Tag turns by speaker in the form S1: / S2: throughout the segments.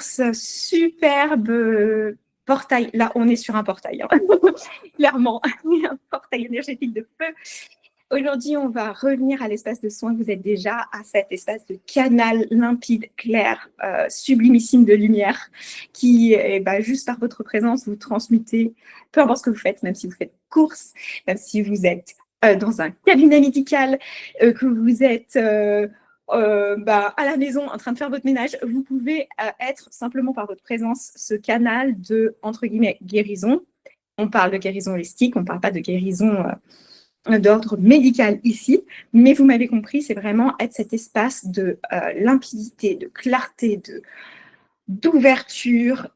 S1: ce superbe portail. Là, on est sur un portail, hein. Clairement, un portail énergétique de feu. Aujourd'hui, on va revenir à l'espace de soins. Vous êtes déjà à cet espace de canal limpide, clair, sublimissime de lumière qui, juste par votre présence, vous transmutez, peu importe ce que vous faites, même si vous faites course, même si vous êtes dans un cabinet médical, que vous êtes à la maison en train de faire votre ménage, vous pouvez être simplement par votre présence ce canal de, entre guillemets, guérison. On parle de guérison holistique, on ne parle pas de guérison d'ordre médical ici, mais vous m'avez compris, c'est vraiment être cet espace de limpidité, de clarté, d'ouverture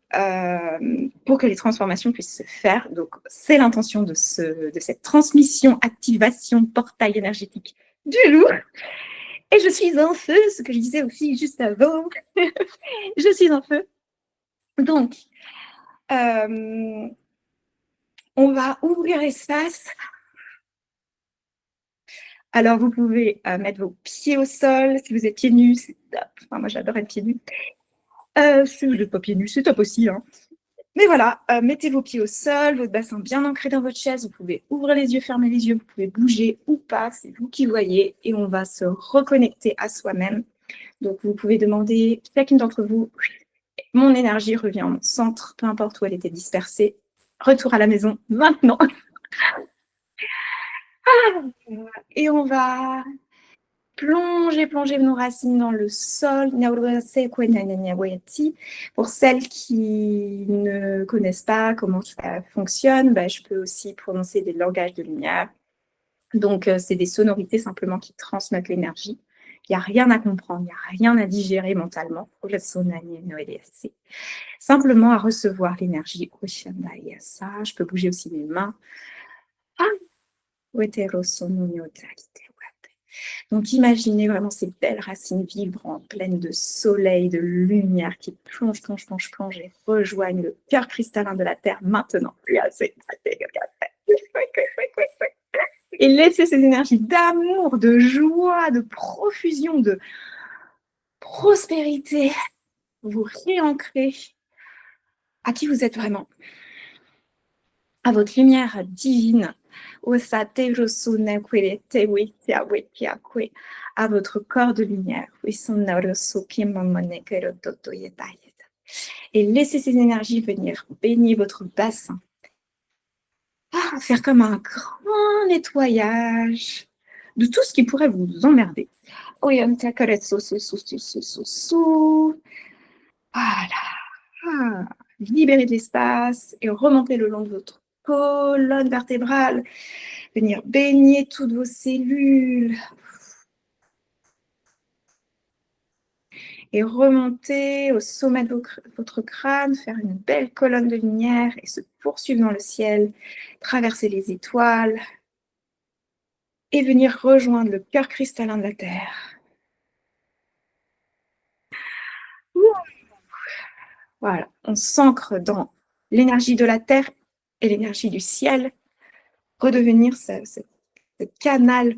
S1: pour que les transformations puissent se faire. Donc, c'est l'intention de cette transmission, activation, portail énergétique du loup. Et je suis en feu, ce que je disais aussi juste avant. Je suis en feu. Donc, on va ouvrir l'espace. Alors, vous pouvez mettre vos pieds au sol. Si vous êtes pieds nus, c'est top. Enfin, moi, j'adore être pieds nus. Si vous n'êtes pas pieds nus, c'est top aussi, hein. Mais voilà, mettez vos pieds au sol, votre bassin bien ancré dans votre chaise. Vous pouvez ouvrir les yeux, fermer les yeux. Vous pouvez bouger ou pas, c'est vous qui voyez. Et on va se reconnecter à soi-même. Donc, vous pouvez demander, chacune d'entre vous, mon énergie revient en mon centre, peu importe où elle était dispersée. Retour à la maison maintenant. Et on va plonger nos racines dans le sol. Pour celles qui ne connaissent pas comment ça fonctionne, je peux aussi prononcer des langages de lumière. Donc, c'est des sonorités simplement qui transmettent l'énergie. Il n'y a rien à comprendre, il n'y a rien à digérer mentalement. Simplement à recevoir l'énergie. Je peux bouger aussi mes mains. Donc, imaginez vraiment ces belles racines vibrantes, pleines de soleil, de lumière qui plongent et rejoignent le cœur cristallin de la Terre maintenant. Et laissez ces énergies d'amour, de joie, de profusion, de prospérité vous réancrer à qui vous êtes vraiment, à votre lumière divine, à votre corps de lumière. Et laissez ces énergies venir baigner votre bassin. Faire comme un grand nettoyage de tout ce qui pourrait vous emmerder. Voilà. Libérez de l'espace et remontez le long de votre colonne vertébrale. Venir baigner toutes vos cellules. Et remonter au sommet de votre crâne, faire une belle colonne de lumière et se poursuivre dans le ciel, traverser les étoiles et venir rejoindre le cœur cristallin de la Terre. Voilà, on s'ancre dans l'énergie de la Terre et l'énergie du ciel, redevenir ce canal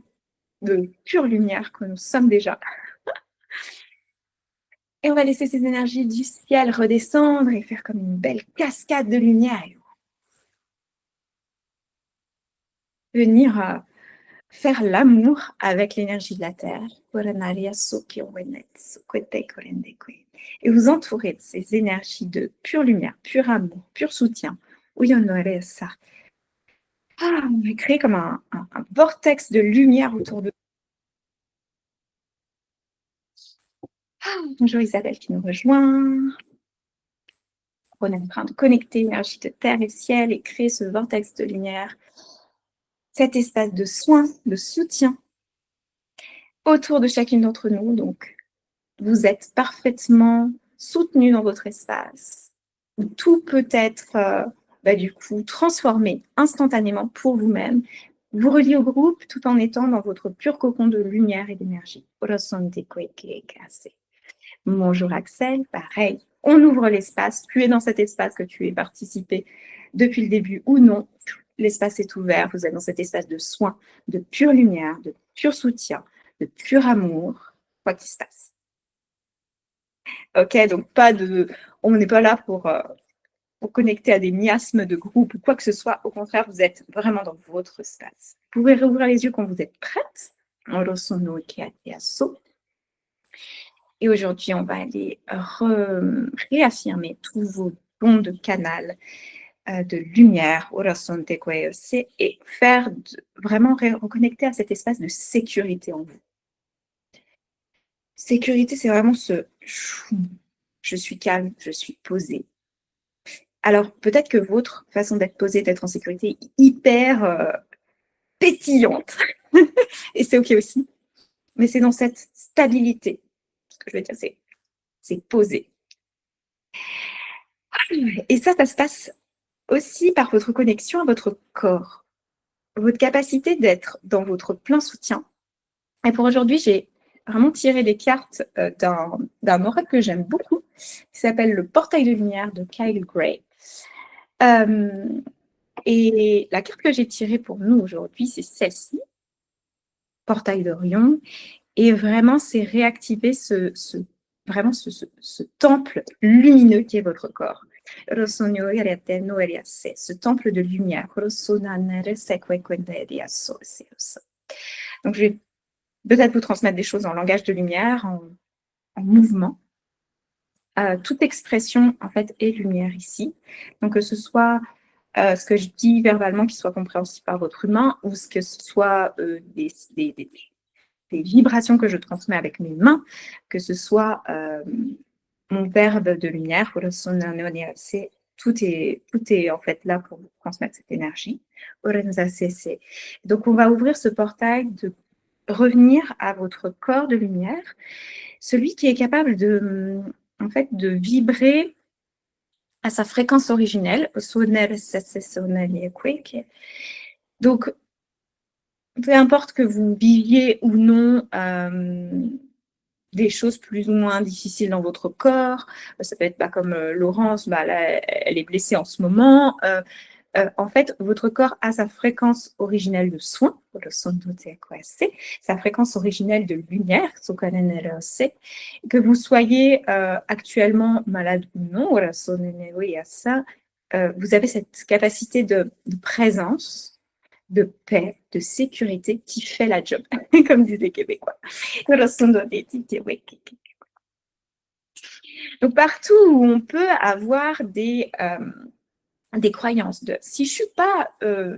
S1: de pure lumière que nous sommes déjà. Et on va laisser ces énergies du ciel redescendre et faire comme une belle cascade de lumière. Venir faire l'amour avec l'énergie de la Terre. Et vous entourer de ces énergies de pure lumière, pur amour, pur soutien. On va créer comme un vortex de lumière autour de Bonjour Isabelle qui nous rejoint. On est en train de connecter l'énergie de terre et ciel et créer ce vortex de lumière, cet espace de soin, de soutien autour de chacune d'entre nous. Donc, vous êtes parfaitement soutenu dans votre espace. Tout peut être du coup transformé instantanément pour vous-même. Vous reliez au groupe tout en étant dans votre pur cocon de lumière et d'énergie. Bonjour Axel, pareil. On ouvre l'espace. Tu es dans cet espace que tu es participé depuis le début ou non. L'espace est ouvert. Vous êtes dans cet espace de soin, de pure lumière, de pur soutien, de pur amour. Quoi qu'il se passe. Ok, donc pas de on n'est pas là pour connecter à des miasmes de groupe ou quoi que ce soit. Au contraire, vous êtes vraiment dans votre espace. Vous pouvez réouvrir les yeux quand vous êtes prête. Et aujourd'hui, on va aller réaffirmer tous vos dons de canal de lumière et faire vraiment reconnecter à cet espace de sécurité en vous. Sécurité, c'est vraiment je suis calme, je suis posée. Alors, peut-être que votre façon d'être posée, d'être en sécurité est hyper pétillante. Et c'est OK aussi. Mais c'est dans cette stabilité. Ce que je veux dire, c'est posé. Et ça se passe aussi par votre connexion à votre corps. Votre capacité d'être dans votre plein soutien. Et pour aujourd'hui, j'ai vraiment tiré les cartes d'un oracle que j'aime beaucoup, qui s'appelle le Portail de lumière de Kyle Gray. Et la carte que j'ai tirée pour nous aujourd'hui, c'est celle-ci, Portail d'Orion. Et vraiment, c'est réactiver ce temple lumineux qui est votre corps. Ce temple de lumière. Donc, je vais peut-être vous transmettre des choses en langage de lumière, en mouvement. Toute expression, en fait, est lumière ici. Donc, que ce soit ce que je dis verbalement qui soit compréhensible par votre humain ou ce que ce soit des vibrations que je transmets avec mes mains, que ce soit mon verbe de lumière, tout est en fait là pour vous transmettre cette énergie. Donc, on va ouvrir ce portail de revenir à votre corps de lumière, celui qui est capable de vibrer à sa fréquence originelle. Donc, peu importe que vous viviez ou non des choses plus ou moins difficiles dans votre corps, ça peut être comme Laurence, là, elle est blessée en ce moment. En fait, votre corps a sa fréquence originelle de soin, sa fréquence originelle de lumière, que vous soyez actuellement malade ou non, vous avez cette capacité de présence, de paix, de sécurité qui fait la job, comme disent les Québécois. Donc, partout où on peut avoir des croyances de si je suis pas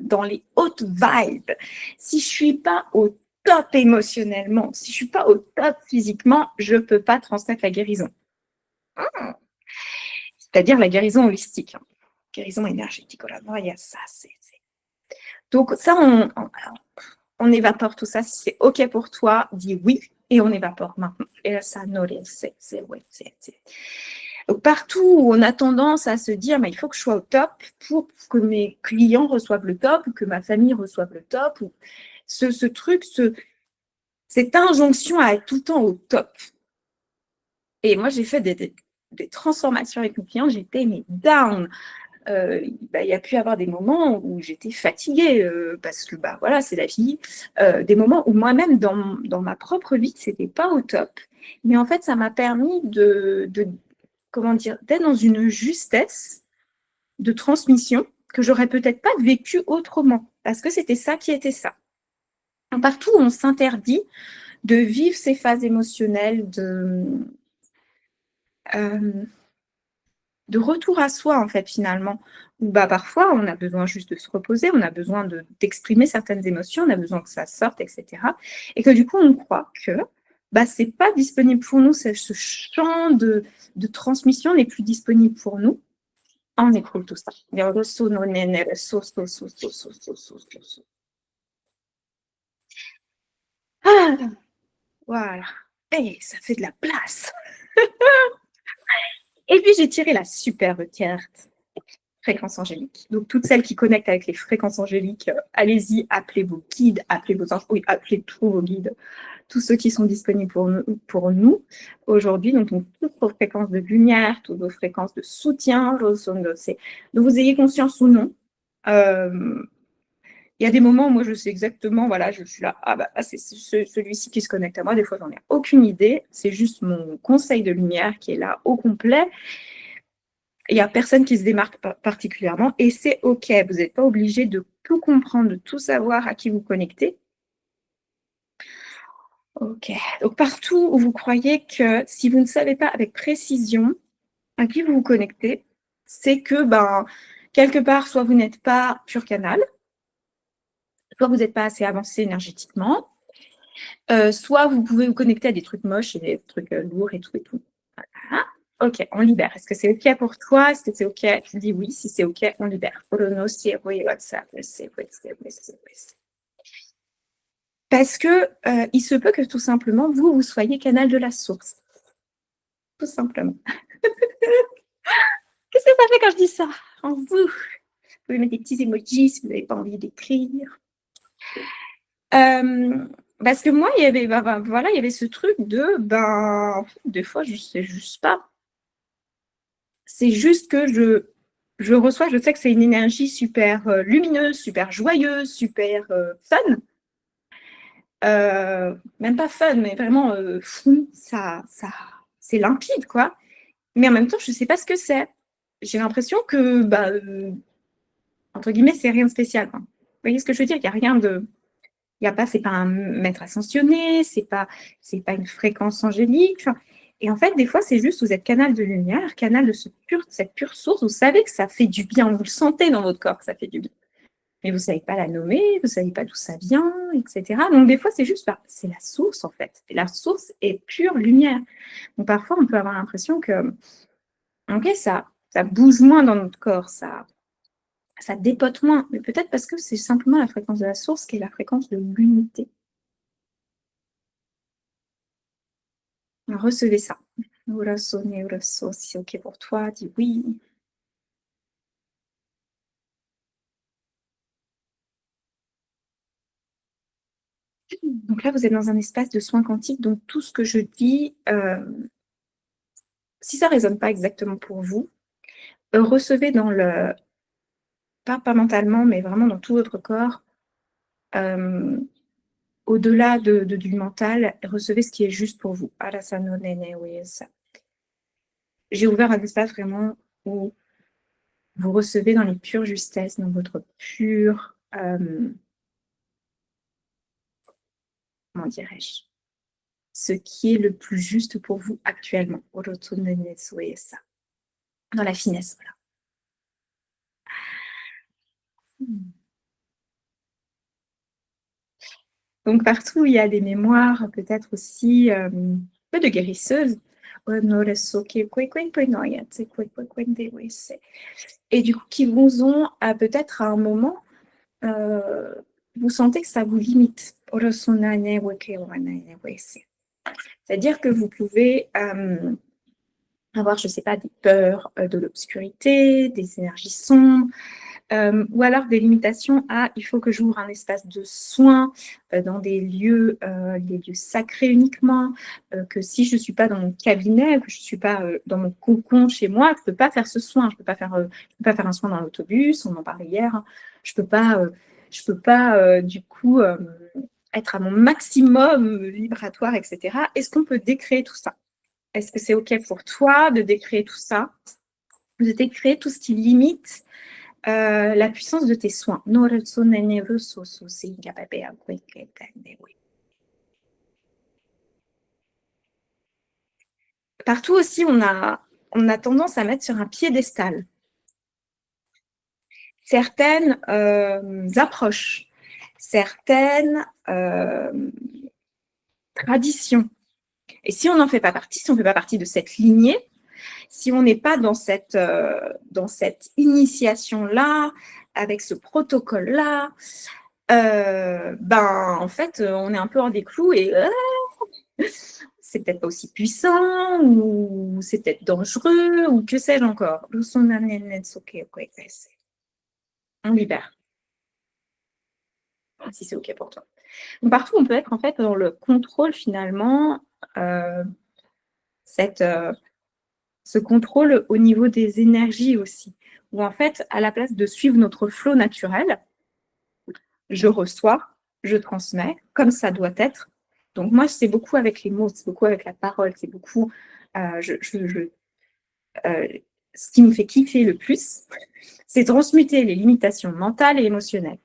S1: dans les hautes vibes, si je suis pas au top émotionnellement, si je suis pas au top physiquement, je peux pas transmettre la guérison. C'est-à-dire la guérison holistique, guérison énergétique. Il y a ça. Donc ça, on évapore tout ça. Si c'est OK pour toi, dis oui et on évapore maintenant. Et ça, donc, partout où on a tendance à se dire il faut que je sois au top pour que mes clients reçoivent le top, ou que ma famille reçoive le top, ou ce truc, cette injonction à être tout le temps au top. Et moi, j'ai fait des transformations avec mes clients, j'étais down. Il y a pu y avoir des moments où j'étais fatiguée parce que voilà, c'est la vie. Des moments où moi-même, dans ma propre vie, c'était pas au top. Mais en fait, ça m'a permis d'être dans une justesse de transmission que j'aurais peut-être pas vécu autrement, parce que c'était ça qui était ça. Partout où on s'interdit de vivre ces phases émotionnelles de retour à soi, en fait, finalement, où parfois, on a besoin juste de se reposer, on a besoin d'exprimer certaines émotions, on a besoin que ça sorte, etc. Et que du coup, on croit que c'est pas disponible pour nous, ce champ de transmission n'est plus disponible pour nous. On écoule tout ça. Voilà. Et ça fait de la place. Et puis, j'ai tiré la superbe carte fréquence angélique. Donc, toutes celles qui connectent avec les fréquences angéliques, allez-y, appelez vos guides, appelez vos anges, oui, appelez tous vos guides, tous ceux qui sont disponibles pour nous aujourd'hui. Donc, toutes vos fréquences de lumière, toutes vos fréquences de soutien, donc vous ayez conscience ou non. Il y a des moments où moi, je sais exactement, voilà, je suis là, c'est celui-ci qui se connecte à moi. Des fois, j'en ai aucune idée. C'est juste mon conseil de lumière qui est là au complet. Il n'y a personne qui se démarque particulièrement et c'est OK. Vous n'êtes pas obligé de tout comprendre, de tout savoir à qui vous connectez. OK. Donc, partout où vous croyez que si vous ne savez pas avec précision à qui vous vous connectez, c'est que, quelque part, soit vous n'êtes pas pur canal, soit vous n'êtes pas assez avancé énergétiquement, soit vous pouvez vous connecter à des trucs moches et des trucs lourds et tout et tout. Voilà. OK, on libère. Est-ce que c'est OK pour toi? Est-ce que c'est OK? Je dis oui. Si c'est OK, on libère. Parce que il se peut que tout simplement, vous soyez canal de la source. Tout simplement. Qu'est-ce que ça fait quand je dis ça? En vous. Vous pouvez mettre des petits emojis si vous n'avez pas envie d'écrire. Parce que moi, il y avait, voilà, il y avait ce truc de, des fois, je sais juste pas. C'est juste que je reçois, je sais que c'est une énergie super lumineuse, super joyeuse, super fun. Même pas fun, mais vraiment fou, ça, c'est limpide, quoi. Mais en même temps, je sais pas ce que c'est. J'ai l'impression que, entre guillemets, c'est rien de spécial, quoi. Vous voyez ce que je veux dire? Il n'y a rien de. Il y a pas, c'est pas un maître ascensionné, c'est pas une fréquence angélique. Et en fait, des fois, c'est juste, vous êtes canal de lumière, canal de cette pure source. Vous savez que ça fait du bien, vous le sentez dans votre corps que ça fait du bien. Mais vous savez pas la nommer, vous savez pas d'où ça vient, etc. Donc, des fois, c'est juste, c'est la source, en fait. Et la source est pure lumière. Donc, parfois, on peut avoir l'impression que, ok, ça bouge moins dans notre corps, ça dépote moins, mais peut-être parce que c'est simplement la fréquence de la source qui est la fréquence de l'unité. Recevez ça. Si c'est OK pour toi, dis oui. Donc là, vous êtes dans un espace de soins quantiques, donc tout ce que je dis, si ça ne résonne pas exactement pour vous, recevez dans le, pas mentalement, mais vraiment dans tout votre corps, au-delà du mental, recevez ce qui est juste pour vous. J'ai ouvert un espace vraiment où vous recevez dans les pures justesses, dans votre pure, comment dirais-je, ce qui est le plus juste pour vous actuellement. Dans la finesse, voilà. Donc, partout où il y a des mémoires, peut-être aussi peu de guérisseuses. Et du coup, qui vous ont peut-être à un moment, vous sentez que ça vous limite. C'est-à-dire que vous pouvez avoir, je ne sais pas, des peurs de l'obscurité, des énergies sombres, ou alors des limitations à il faut que j'ouvre un espace de soins dans des lieux sacrés uniquement, que si je ne suis pas dans mon cabinet, que je ne suis pas dans mon cocon chez moi, je ne peux pas faire ce soin, je ne peux pas faire un soin dans l'autobus, on en parlait hier, hein. Je peux pas du coup être à mon maximum vibratoire, etc. Est-ce qu'on peut décréer tout ça? Est-ce que c'est OK pour toi de décréer tout ça? De décréer tout ce qui limite la puissance de tes soins. Partout aussi, on a tendance à mettre sur un piédestal certaines approches, certaines traditions. Et si on n'en fait pas partie, si on ne fait pas partie de cette lignée, si on n'est pas dans cette initiation-là, avec ce protocole-là, en fait, on est un peu hors des clous et c'est peut-être pas aussi puissant, ou c'est peut-être dangereux, ou que sais-je encore. On libère, si c'est OK pour toi. Donc, partout, on peut être en fait dans le contrôle finalement, ce contrôle au niveau des énergies aussi, où en fait, à la place de suivre notre flot naturel, je reçois, je transmets, comme ça doit être. Donc moi, c'est beaucoup avec les mots, c'est beaucoup avec la parole, c'est beaucoup, ce qui me fait kiffer le plus, c'est transmuter les limitations mentales et émotionnelles.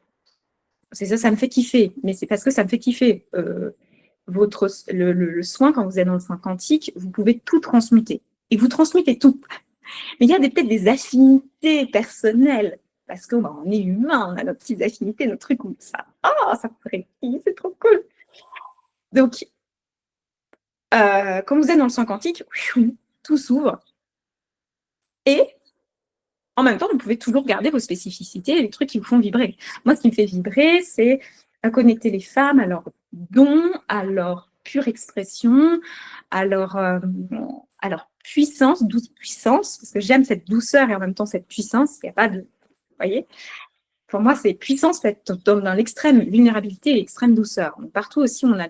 S1: C'est ça, ça me fait kiffer, mais c'est parce que ça me fait kiffer. Le soin, quand vous êtes dans le soin quantique, vous pouvez tout transmuter. Et vous transmutez tout. Mais il y a peut-être des affinités personnelles, parce qu'on on est humain, on a nos petites affinités, nos trucs où ça, ça ferait c'est trop cool. Donc, quand vous êtes dans le soin quantique, tout s'ouvre. Et en même temps, vous pouvez toujours garder vos spécificités, les trucs qui vous font vibrer. Moi, ce qui me fait vibrer, c'est connecter les femmes à leur don, à leur pure expression, à leur puissance, douce puissance, parce que j'aime cette douceur et en même temps cette puissance. Il n'y a pas de... Vous voyez, pour moi, c'est puissance dans l'extrême vulnérabilité et l'extrême douceur. Donc, partout aussi, on a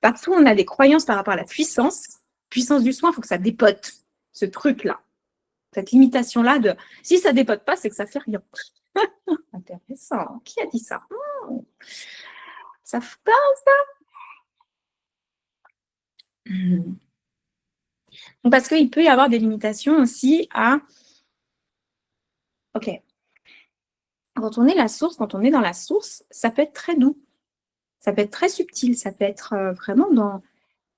S1: partout, on a des croyances par rapport à la puissance. Puissance du soin, il faut que ça dépote, ce truc-là. Cette limitation-là de si ça dépote pas, c'est que ça fait rien. Intéressant. Qui a dit ça? Ça fait pas ça? Parce qu'il peut y avoir des limitations aussi à... Ok. Quand on est la source, quand on est dans la source, ça peut être très doux. Ça peut être très subtil. Ça peut être vraiment dans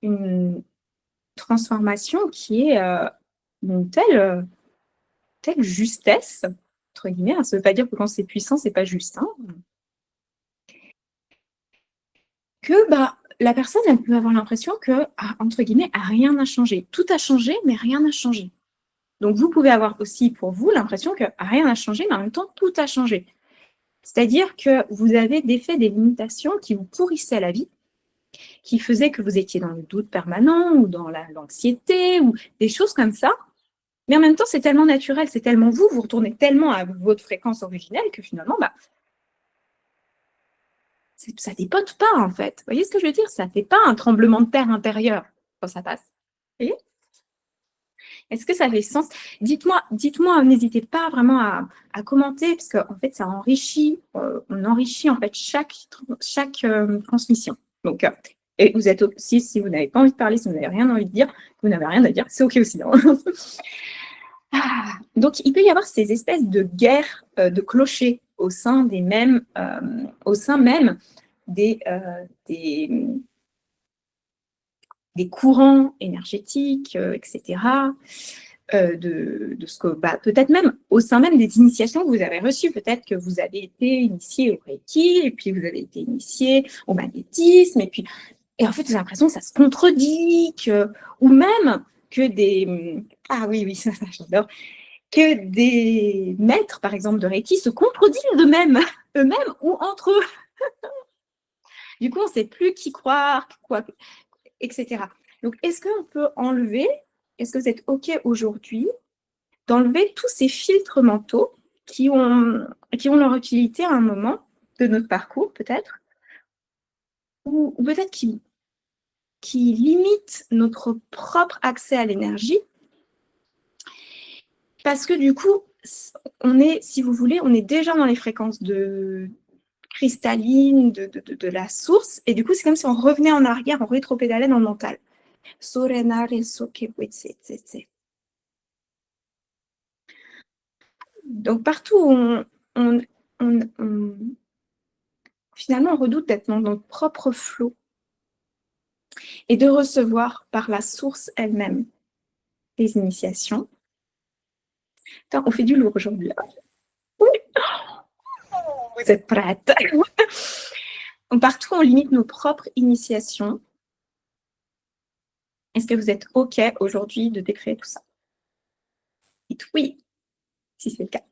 S1: une transformation qui est une telle justesse, entre guillemets. Ça ne veut pas dire que quand c'est puissant, c'est pas juste. Hein. Que la personne, elle peut avoir l'impression que, entre guillemets, rien n'a changé. Tout a changé, mais rien n'a changé. Donc, vous pouvez avoir aussi pour vous l'impression que rien n'a changé, mais en même temps, tout a changé. C'est-à-dire que vous avez des limitations qui vous pourrissaient la vie, qui faisaient que vous étiez dans le doute permanent ou dans l'anxiété ou des choses comme ça. Mais en même temps, c'est tellement naturel, c'est tellement vous retournez tellement à votre fréquence originelle que finalement, ça dépote pas, en fait. Vous voyez ce que je veux dire? Ça fait pas un tremblement de terre intérieur quand ça passe. Vous voyez? Est-ce que ça fait sens? Dites-moi, n'hésitez pas vraiment à commenter, parce qu'en fait, ça enrichit, on enrichit en fait chaque transmission. Donc, et vous êtes aussi, si vous n'avez pas envie de parler, si vous n'avez rien envie de dire, vous n'avez rien à dire, c'est OK aussi. Hein. Donc, il peut y avoir ces espèces de guerres de clochers au sein des mêmes, au sein même des courants énergétiques, etc. De ce que peut-être même au sein même des initiations que vous avez reçues. Peut-être que vous avez été initié au Reiki, et puis vous avez été initié au magnétisme, et en fait, j'ai l'impression que ça se contredit, ou même que des... Ah oui, ça j'adore. Que des maîtres, par exemple, de Reiki se contredisent eux-mêmes ou entre eux. Du coup, on ne sait plus qui croire, quoi, etc. Donc, est-ce qu'on peut enlever, est-ce que vous êtes OK aujourd'hui d'enlever tous ces filtres mentaux qui ont leur utilité à un moment de notre parcours, peut-être, ou peut-être qui limitent notre propre accès à l'énergie, parce que du coup, on est, si vous voulez, on est déjà dans les fréquences de cristalline de la source, et du coup, c'est comme si on revenait en arrière, on rétropédalait dans le mental. Donc, partout où finalement, on redoute d'être dans notre propre flot et de recevoir par la source elle-même les initiations. Attends, on fait du lourd aujourd'hui. Oui. Vous êtes prêtes? Donc, partout, on limite nos propres initiations. Est-ce que vous êtes OK aujourd'hui de décréer tout ça? Dites oui, si c'est le cas.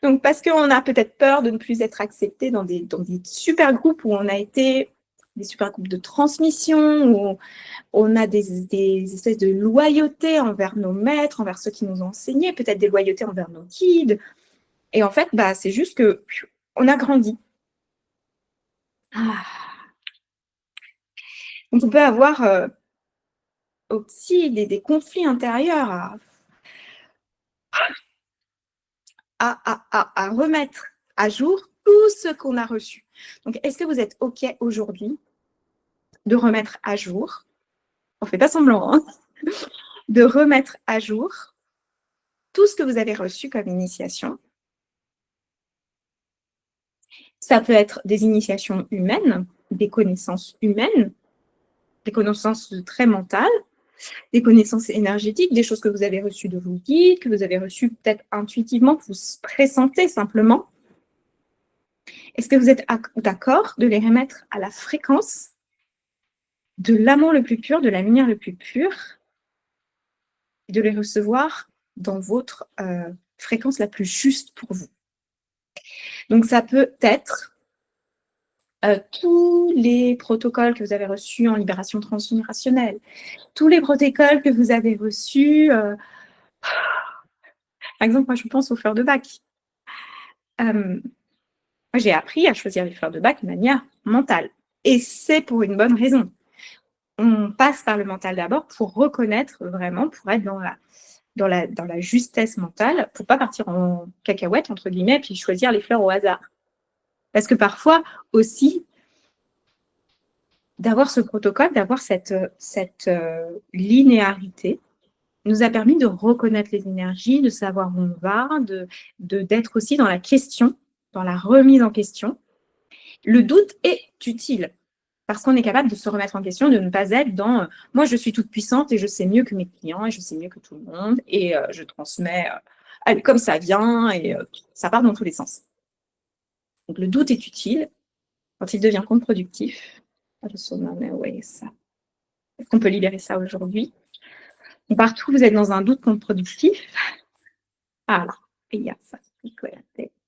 S1: Donc, parce qu'on a peut-être peur de ne plus être accepté dans des super groupes où on a été, des super groupes de transmission, où on a des espèces de loyauté envers nos maîtres, envers ceux qui nous ont enseigné, peut-être des loyautés envers nos guides. Et en fait, c'est juste qu'on a grandi. Donc, on peut avoir aussi des conflits intérieurs à remettre à jour tout ce qu'on a reçu. Donc, est-ce que vous êtes OK aujourd'hui de remettre à jour, on ne fait pas semblant, hein, de remettre à jour tout ce que vous avez reçu comme initiation? Ça peut être des initiations humaines, des connaissances humaines, des connaissances très mentales, des connaissances énergétiques, des choses que vous avez reçues de vos guides, que vous avez reçues peut-être intuitivement, que vous pressentez simplement. Est-ce que vous êtes d'accord de les remettre à la fréquence de l'amour le plus pur, de la lumière le plus pure, et de les recevoir dans votre fréquence la plus juste pour vous? Donc, ça peut être tous les protocoles que vous avez reçus en libération transgénérationnelle, tous les protocoles que vous avez reçus, par exemple, moi je pense aux fleurs de Bach. Moi, j'ai appris à choisir les fleurs de Bach de manière mentale. Et c'est pour une bonne raison. On passe par le mental d'abord pour reconnaître vraiment, pour être dans la justesse mentale, pour pas partir en cacahuète, entre guillemets, puis choisir les fleurs au hasard. Parce que parfois aussi, d'avoir ce protocole, d'avoir cette linéarité, nous a permis de reconnaître les énergies, de savoir où on va, d'être aussi dans la question, dans la remise en question. Le doute est utile parce qu'on est capable de se remettre en question, de ne pas être dans moi je suis toute puissante et je sais mieux que mes clients et je sais mieux que tout le monde et je transmets comme ça vient et ça part dans tous les sens. Donc le doute est utile quand il devient contre-productif. Est-ce qu'on peut libérer ça aujourd'hui? Partout, vous êtes dans un doute contre-productif. Alors, il y a ça.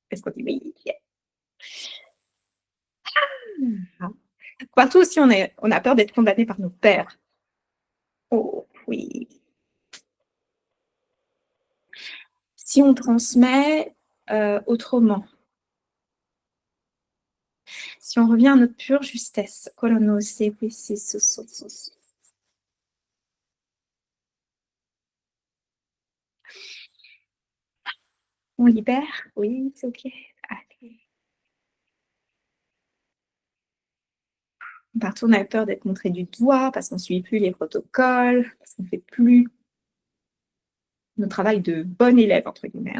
S1: Est-ce qu'on dit partout aussi, on a peur d'être condamné par nos pères. Oh, oui. Si on transmet autrement, si on revient à notre pure justesse, on libère? Oui, c'est OK. Allez. Partout, on a peur d'être montré du doigt parce qu'on ne suit plus les protocoles, parce qu'on ne fait plus notre travail de bon élève, entre guillemets.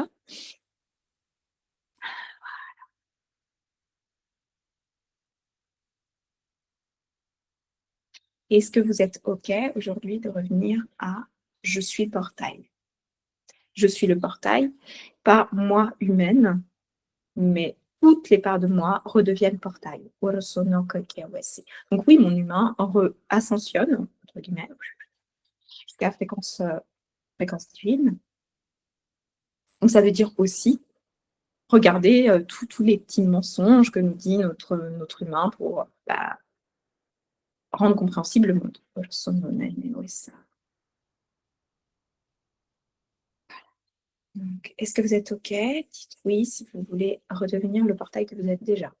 S1: Est-ce que vous êtes OK aujourd'hui de revenir à « je suis le portail ». Je suis le portail, pas moi humaine, mais toutes les parts de moi redeviennent portail. Donc oui, mon humain ascensionne, entre guillemets, jusqu'à fréquence divine. Donc ça veut dire aussi regarder tous les petits mensonges que nous dit notre humain pour rendre compréhensible le monde. Donc, est-ce que vous êtes OK? Dites oui si vous voulez redevenir le portail que vous êtes déjà.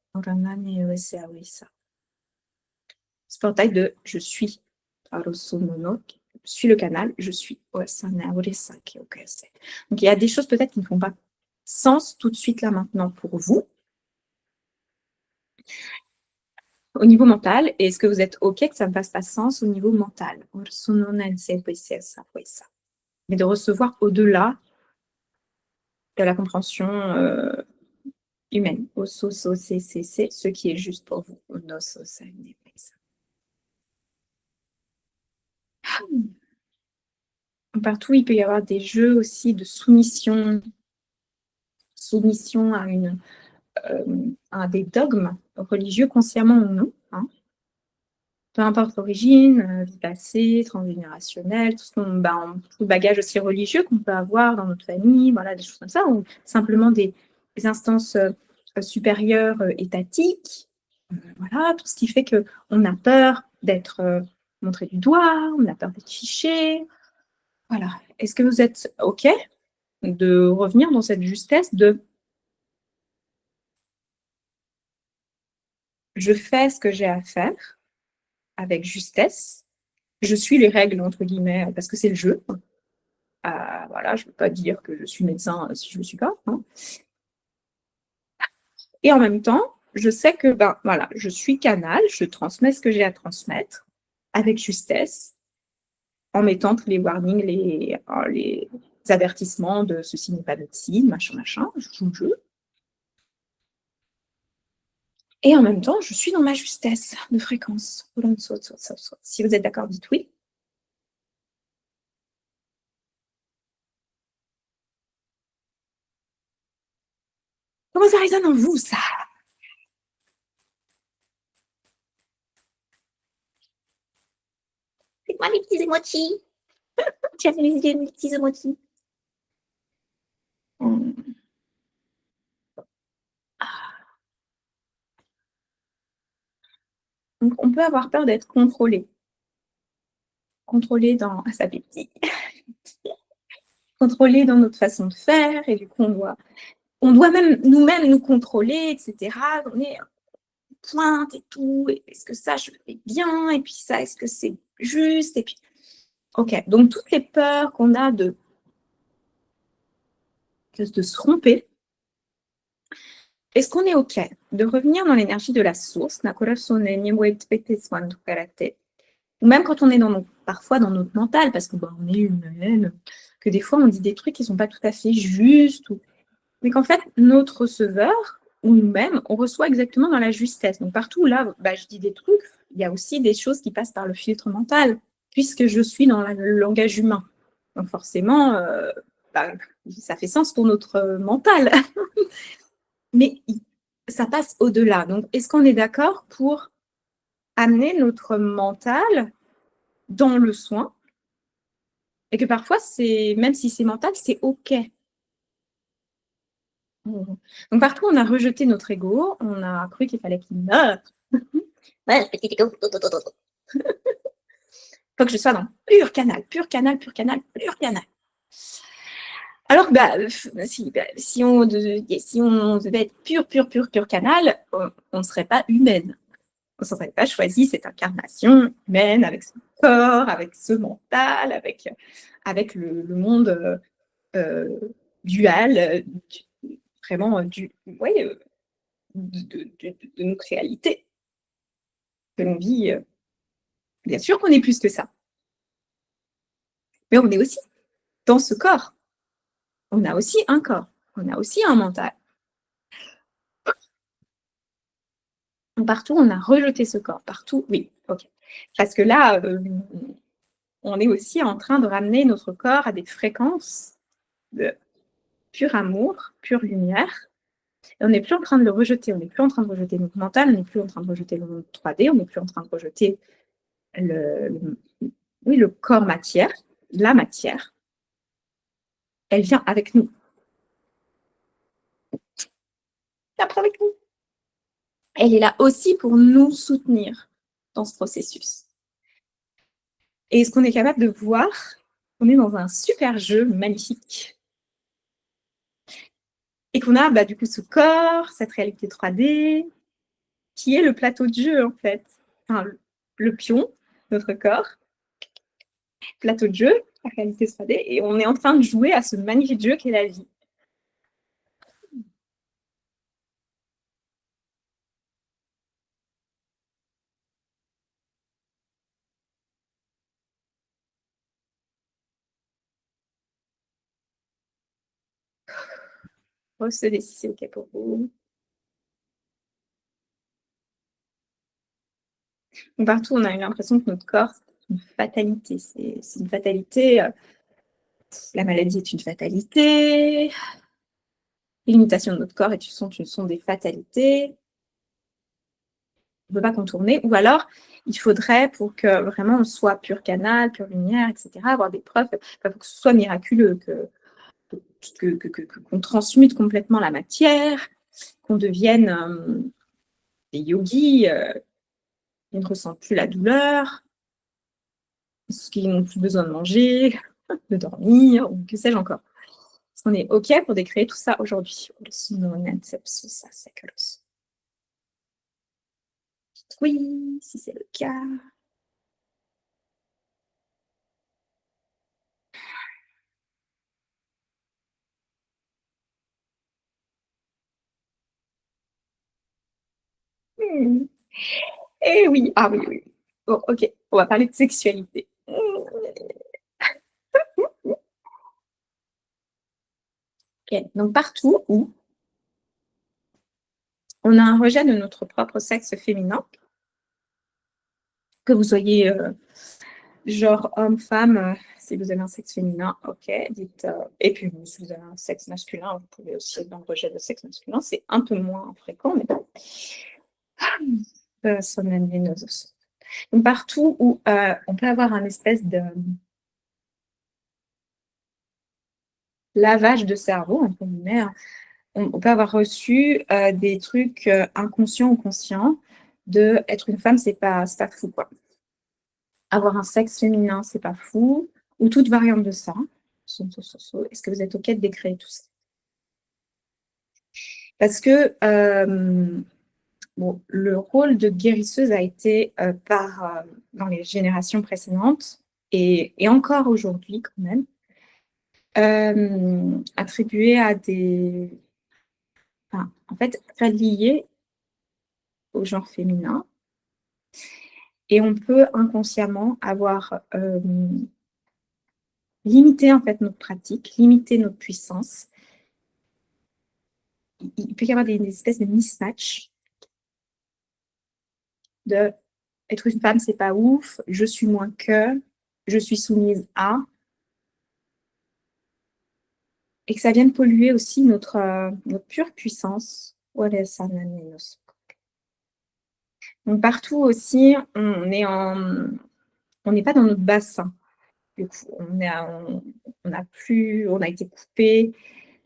S1: Ce portail de je suis. Je suis le canal, je suis. Donc, il y a des choses peut-être qui ne font pas sens tout de suite là maintenant pour vous. Au niveau mental, et est-ce que vous êtes OK que ça ne fasse pas sens au niveau mental? Mais de recevoir au-delà de la compréhension humaine. Ce qui est juste pour vous. Partout, il peut y avoir des jeux aussi de soumission à des dogmes religieux, consciemment ou non. Hein. Peu importe l'origine, vie passée, transgénérationnelle, tout le bagage aussi religieux qu'on peut avoir dans notre famille, voilà, des choses comme ça, ou simplement des instances supérieures étatiques, voilà, tout ce qui fait qu'on a peur d'être montré du doigt, on a peur d'être fiché. Voilà. Est-ce que vous êtes OK de revenir dans cette justesse de je fais ce que j'ai à faire avec justesse, je suis les règles entre guillemets parce que c'est le jeu. Voilà, je ne veux pas dire que je suis médecin si je ne le suis pas. Hein. Et en même temps, je sais que ben, voilà, je suis canal, je transmets ce que j'ai à transmettre avec justesse, en mettant tous les warnings, les avertissements de ceci n'est pas médecine, machin, je joue le jeu. Et en même temps, je suis dans ma justesse de fréquence. Si vous êtes d'accord, dites oui. Comment ça résonne en vous, ça? Faites-moi les petits emojis. J'aime les petits emojis. Donc, on peut avoir peur d'être contrôlé. Contrôlé dans sa petit. Contrôlé dans notre façon de faire. Et du coup, on doit même nous-mêmes nous contrôler, etc. On est pointe et tout. Est-ce que ça, je le fais bien? Et puis ça, est-ce que c'est juste? Et puis, ok. Donc, toutes les peurs qu'on a de se tromper. Est-ce qu'on est OK de revenir dans l'énergie de la source, ou même quand on est parfois dans notre mental, parce qu'on est humaine, que des fois on dit des trucs qui ne sont pas tout à fait justes, mais qu'en fait notre receveur ou nous-mêmes, on reçoit exactement dans la justesse. Donc partout là, je dis des trucs, il y a aussi des choses qui passent par le filtre mental, puisque je suis dans le langage humain. Donc forcément, ça fait sens pour notre mental. Mais ça passe au-delà. Donc, est-ce qu'on est d'accord pour amener notre mental dans le soin et que parfois, même si c'est mental, c'est OK. Donc, partout, on a rejeté notre ego, on a cru qu'il fallait qu'il meure. Ouais, petit ego. Faut que je sois dans pur canal, pur canal, pur canal, pur canal. Alors, si on devait être pur canal, on ne serait pas humaine. On ne s'aurait pas choisi cette incarnation humaine avec son corps, avec ce mental, avec le monde dual, vraiment de notre réalité que l'on vit. Bien sûr qu'on est plus que ça, mais on est aussi dans ce corps. On a aussi un corps, on a aussi un mental. Partout, on a rejeté ce corps. Partout, oui, ok. Parce que là, on est aussi en train de ramener notre corps à des fréquences de pur amour, pure lumière. Et on n'est plus en train de le rejeter, on n'est plus en train de rejeter notre mental, on n'est plus en train de rejeter le monde 3D, on n'est plus en train de rejeter le corps matière, la matière. Elle vient avec nous. Après avec nous. Elle est là aussi pour nous soutenir dans ce processus. Et est-ce qu'on est capable de voir qu'on est dans un super jeu magnifique et qu'on a du coup ce corps, cette réalité 3D, qui est le plateau de jeu en fait. Enfin, le pion, notre corps, plateau de jeu, la réalité 3D, et on est en train de jouer à ce magnifique jeu qu'est la vie. Recevez si c'est OK pour vous. Donc, partout, on a eu l'impression que notre corps, c'est une fatalité. C'est une fatalité. La maladie est une fatalité. Les limitations de notre corps sont des fatalités. On ne peut pas contourner. Ou alors, il faudrait, pour que vraiment on soit pur canal, pure lumière, etc., avoir des preuves, pour que ce soit miraculeux, qu'on transmute complètement la matière, qu'on devienne des yogis qui ne ressentent plus la douleur, qui n'ont plus besoin de manger, de dormir, ou que sais-je encore. Est-ce qu'on est OK pour décréer tout ça aujourd'hui? Oui, si c'est le cas. Eh oui, ah oui, oui. Bon, ok, on va parler de sexualité. Ok, donc partout où on a un rejet de notre propre sexe féminin, que vous soyez genre homme, femme, si vous avez un sexe féminin, ok, dites. Et puis si vous avez un sexe masculin, vous pouvez aussi être dans le rejet de sexe masculin, c'est un peu moins fréquent, mais bon. Donc partout où on peut avoir un espèce de lavage de cerveau, entre guillemets, on peut avoir reçu des trucs inconscients ou conscients de être une femme, c'est pas fou, quoi. Avoir un sexe féminin, c'est pas fou, ou toute variante de ça. Est-ce que vous êtes OK de décréer tout ça? Parce que bon, le rôle de guérisseuse a été dans les générations précédentes, et encore aujourd'hui quand même, attribué à des... Enfin, en fait, relié au genre féminin. Et on peut inconsciemment avoir limité en fait notre pratique, limité notre puissance. Il peut y avoir des espèces de mismatch de être une femme, c'est pas ouf, je suis moins que, je suis soumise à, et que ça vienne polluer aussi notre pure puissance. Donc partout aussi, on n'est pas dans notre bassin. Du coup, on a été coupé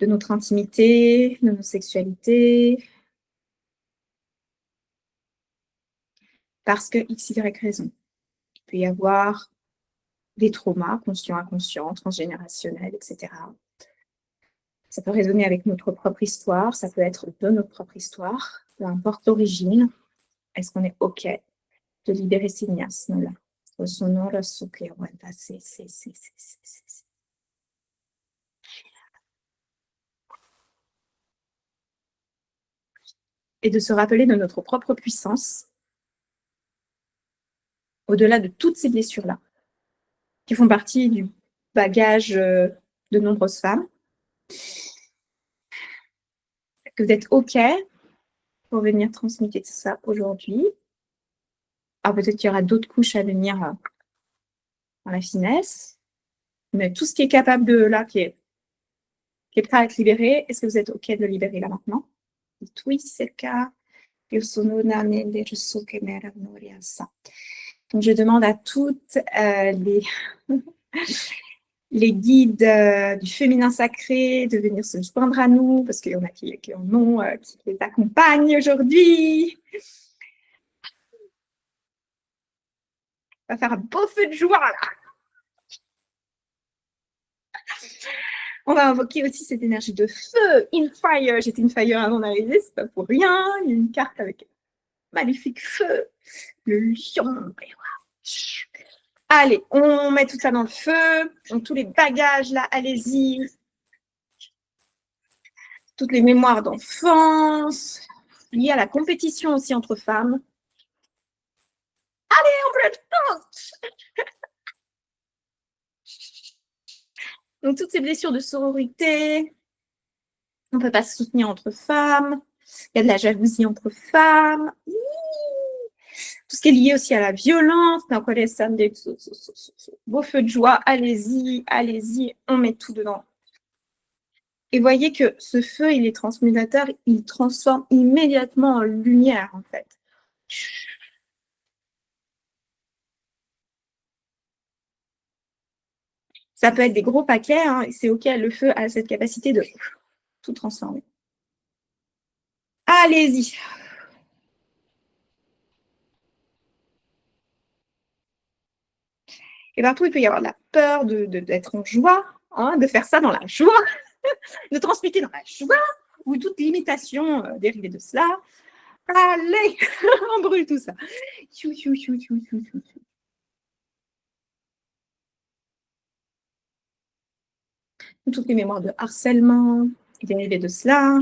S1: de notre intimité, de notre sexualité, parce que X, Y raison. Il peut y avoir des traumas, conscients, inconscients, transgénérationnels, etc. Ça peut résonner avec notre propre histoire, ça peut être de notre propre histoire, peu importe l'origine. Est-ce qu'on est OK de libérer ces miasmes-là? Et de se rappeler de notre propre puissance, au-delà de toutes ces blessures-là, qui font partie du bagage de nombreuses femmes. Que vous êtes OK pour venir transmuter tout ça aujourd'hui. Alors peut-être qu'il y aura d'autres couches à venir dans la finesse, mais tout ce qui est capable de là, qui est prêt à être libéré, est-ce que vous êtes OK de le libérer là maintenant? Dites oui, si c'est le cas. Donc je demande à toutes les guides du féminin sacré de venir se joindre à nous, parce qu'il y en a qui en ont, qui les accompagnent aujourd'hui. On va faire un beau feu de joie, là. On va invoquer aussi cette énergie de feu, in fire. J'étais in fire avant d'arriver, c'est pas pour rien. Il y a une carte avec magnifique feu, le lion. Allez, on met tout ça dans le feu. Donc, tous les bagages, là, allez-y. Toutes les mémoires d'enfance, liées à la compétition aussi entre femmes. Allez, on peut le temps. Donc, toutes ces blessures de sororité, on ne peut pas se soutenir entre femmes, il y a de la jalousie entre femmes, tout ce qui est lié aussi à la violence. Donc, beau feu de joie, allez-y, allez-y, on met tout dedans. Et voyez que ce feu, il est transmutateur, il transforme immédiatement en lumière, en fait. Ça peut être des gros paquets, hein, c'est OK, le feu a cette capacité de tout transformer. Allez-y. Et partout, il peut y avoir de la peur d'être en joie, hein, de faire ça dans la joie, de transmuter dans la joie, ou toute limitation dérivée de cela. Allez, on brûle tout ça. Toutes les mémoires de harcèlement dérivées de cela,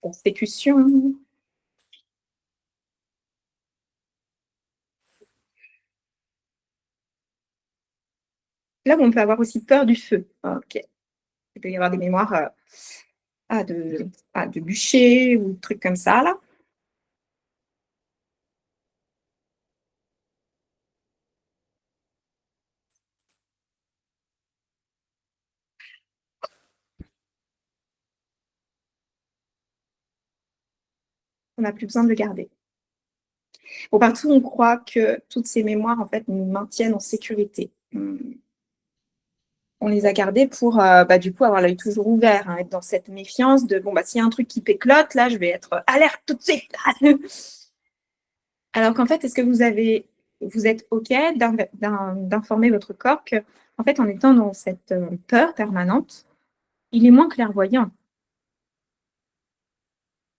S1: persécution, là où on peut avoir aussi peur du feu. Ok. Il peut y avoir des mémoires de bûcher ou de trucs comme ça, là. On n'a plus besoin de le garder. Bon, partout, on croit que toutes ces mémoires, en fait, nous maintiennent en sécurité. On les a gardées pour, du coup, avoir l'œil toujours ouvert, hein, être dans cette méfiance de, bon, s'il y a un truc qui péclote, là, je vais être alerte tout de suite. Alors qu'en fait, est-ce que vous êtes OK d'informer votre corps que, en fait, en étant dans cette peur permanente, il est moins clairvoyant.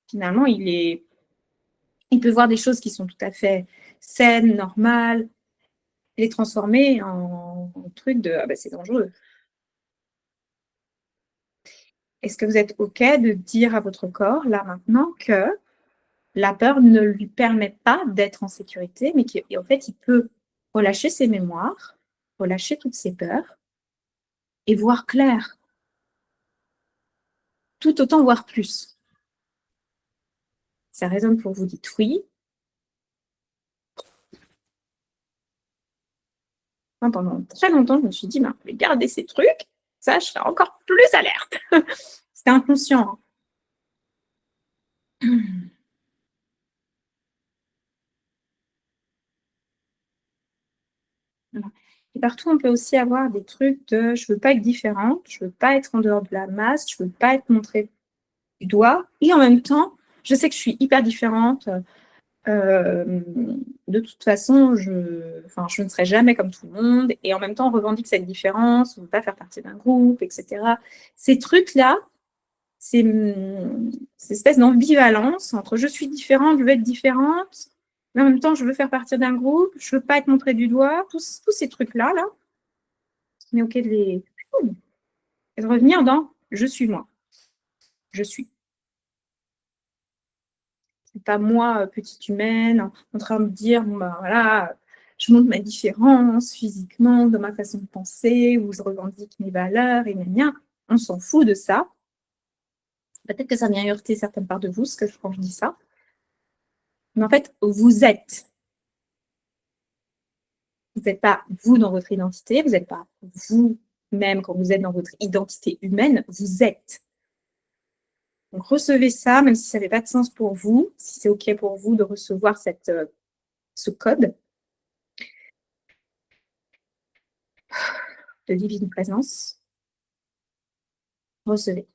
S1: Finalement, il peut voir des choses qui sont tout à fait saines, normales, les transformer en truc de c'est dangereux. Est-ce que vous êtes OK de dire à votre corps, là maintenant, que la peur ne lui permet pas d'être en sécurité, mais qu'en fait, il peut relâcher ses mémoires, relâcher toutes ses peurs et voir clair, tout autant voir plus. Ça résonne pour vous, dites oui. Moi, pendant très longtemps, je me suis dit, je vais garder ces trucs, ça, je serai encore plus alerte. C'était inconscient. Voilà. Et partout, on peut aussi avoir des trucs de je veux pas être différente, je veux pas être en dehors de la masse, je veux pas être montrée du doigt. Et en même temps, je sais que je suis hyper différente. De toute façon, je ne serai jamais comme tout le monde. Et en même temps, on revendique cette différence, on ne veut pas faire partie d'un groupe, etc. Ces trucs-là, c'est cette espèce d'ambivalence entre je suis différente, je veux être différente, mais en même temps, je veux faire partie d'un groupe, je veux pas être montrée du doigt, tous ces trucs-là, là, on est OK et de revenir dans je suis moi. Je suis. C'est pas moi, petite humaine, en train de dire, voilà, je montre ma différence physiquement, dans ma façon de penser, ou je revendique mes valeurs, et rien. On s'en fout de ça. Peut-être que ça vient heurter certaines parts de vous, quand je dis ça. Mais en fait, vous êtes. Vous n'êtes pas vous dans votre identité, vous n'êtes pas vous-même quand vous êtes dans votre identité humaine, vous êtes. Donc recevez ça, même si ça n'avait pas de sens pour vous, si c'est OK pour vous de recevoir ce code de divine présence. Recevez.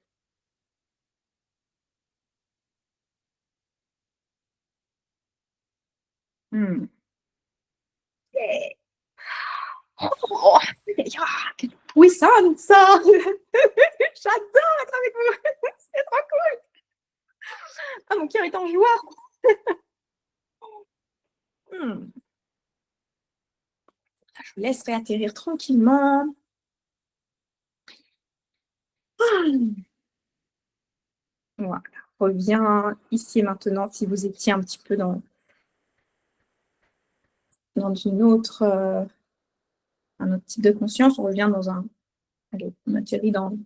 S1: Yeah. Oh, quelle puissance! J'adore être avec vous! C'est trop cool! Ah, mon cœur est en joie! Je vous laisserai atterrir tranquillement. Voilà. Reviens ici et maintenant si vous étiez un petit peu dans une autre, un autre type de conscience. On revient dans un... Allez, on atterrit dans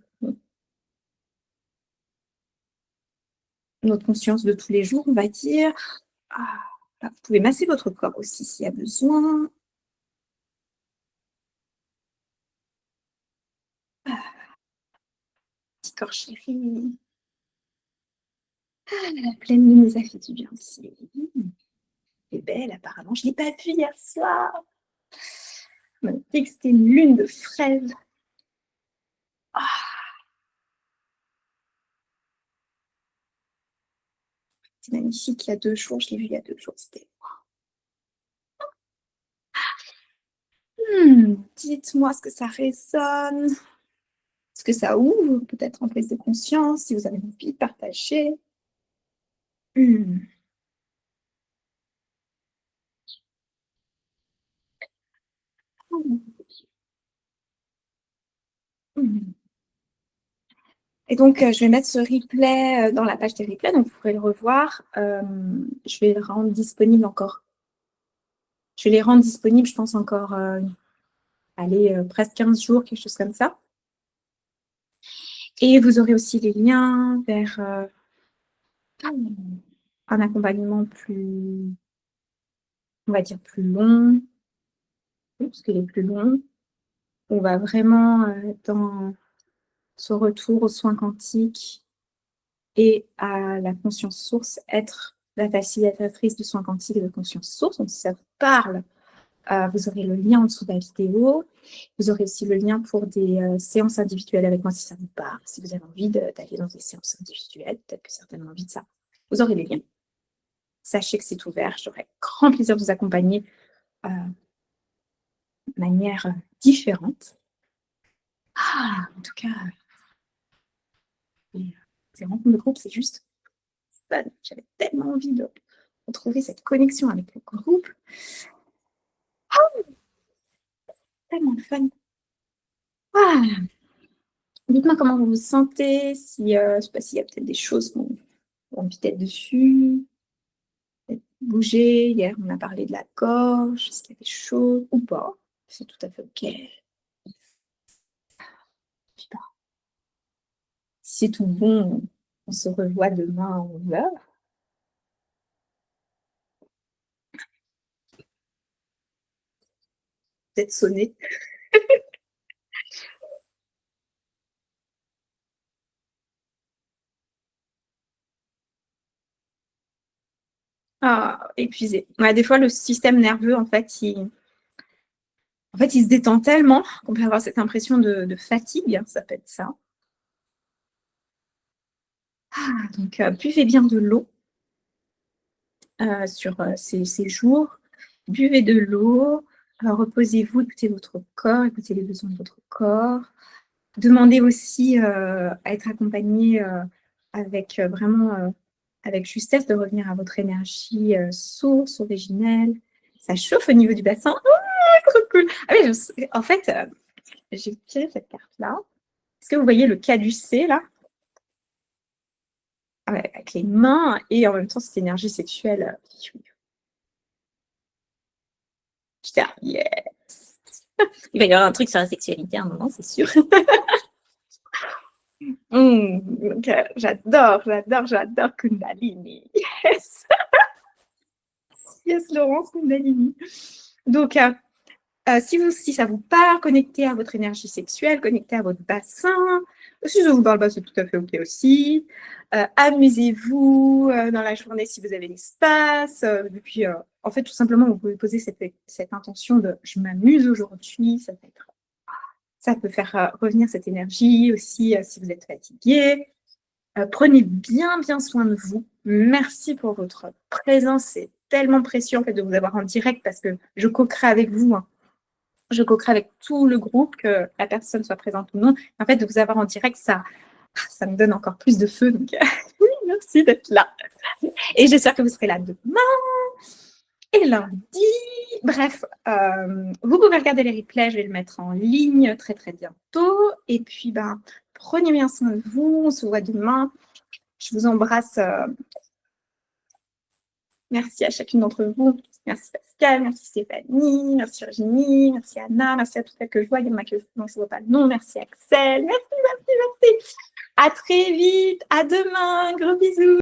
S1: notre conscience de tous les jours, on va dire. Là, vous pouvez masser votre corps aussi s'il y a besoin. Petit corps chéri. La pleine lune nous a fait du bien aussi. Elle est belle, apparemment. Je ne l'ai pas vue hier soir. On m'a dit que c'était une lune de fraises. C'est magnifique. Il y a 2 jours, je l'ai vue il y a 2 jours. C'était... Dites-moi ce que ça résonne. Ce que ça ouvre, peut-être en prise de conscience, si vous avez envie de partager. Et donc, je vais mettre ce replay dans la page des replays, donc vous pourrez le revoir. Je vais le rendre disponible encore. Je vais les rendre disponibles, je pense, encore allez, presque 15 jours, quelque chose comme ça. Et vous aurez aussi les liens vers un accompagnement plus, on va dire, plus long, parce qu'il est plus long. On va vraiment dans ce retour aux soins quantiques et à la conscience source, être la facilitatrice du soin quantique et de conscience source. Donc, si ça vous parle, vous aurez le lien en dessous de la vidéo. Vous aurez aussi le lien pour des séances individuelles avec moi si ça vous parle. Si vous avez envie d'aller dans des séances individuelles, peut-être que certainement envie de ça, vous aurez les liens. Sachez que c'est ouvert. J'aurai grand plaisir de vous accompagner de manière différente. En tout cas, ces rencontres de groupe, c'est juste fun. J'avais tellement envie de retrouver cette connexion avec le groupe. Tellement fun. Dites-moi comment vous vous sentez, si, je ne sais pas s'il y a peut-être des choses qu'on a envie d'être dessus, peut-être bouger. Hier, on a parlé de la gorge, est-ce qu'il y a des choses ou pas? C'est tout à fait OK. Super. Si c'est tout bon, on se revoit demain à 11h. Peut-être sonner. Épuisé. Ouais, des fois, le système nerveux, en fait, il se détend tellement qu'on peut avoir cette impression de fatigue, ça peut être ça. Donc, buvez bien de l'eau sur ces jours. Buvez de l'eau, reposez-vous, écoutez votre corps, écoutez les besoins de votre corps. Demandez aussi à être accompagné avec vraiment avec justesse de revenir à votre énergie source, originelle. Ça chauffe au niveau du bassin. Oh, trop cool. Ah oui, en fait, j'ai tiré cette carte-là. Est-ce que vous voyez le caducée là? Avec les mains et en même temps cette énergie sexuelle. J'étais là, yes. Il va y avoir un truc sur la sexualité à un moment, c'est sûr. J'adore Kundalini. Yes. Yes, Laurence Kundalini. Donc, si ça vous parle, connectez à votre énergie sexuelle, connectez à votre bassin. Si ça ne vous parle pas, c'est tout à fait OK aussi. Amusez-vous dans la journée si vous avez l'espace. Puis, en fait, tout simplement, vous pouvez poser cette intention de « je m'amuse aujourd'hui ». Ça peut faire revenir cette énergie aussi si vous êtes fatigué. Prenez bien soin de vous. Merci pour votre présence. C'est tellement précieux en fait de vous avoir en direct parce que je co-crée avec vous. Je co-crée avec tout le groupe, que la personne soit présente ou non. En fait, de vous avoir en direct, ça me donne encore plus de feu. Donc, oui, merci d'être là. Et j'espère que vous serez là demain et lundi. Bref, vous pouvez regarder les replays. Je vais le mettre en ligne très bientôt. Et puis, prenez bien soin de vous. On se voit demain. Je vous embrasse. Merci à chacune d'entre vous. Merci Pascal, merci Stéphanie, merci Virginie, merci Anna, merci à toutes celles que je vois. Il y en a dont je ne vois pas le nom. Merci Axel. Merci. À très vite. À demain. Gros bisous.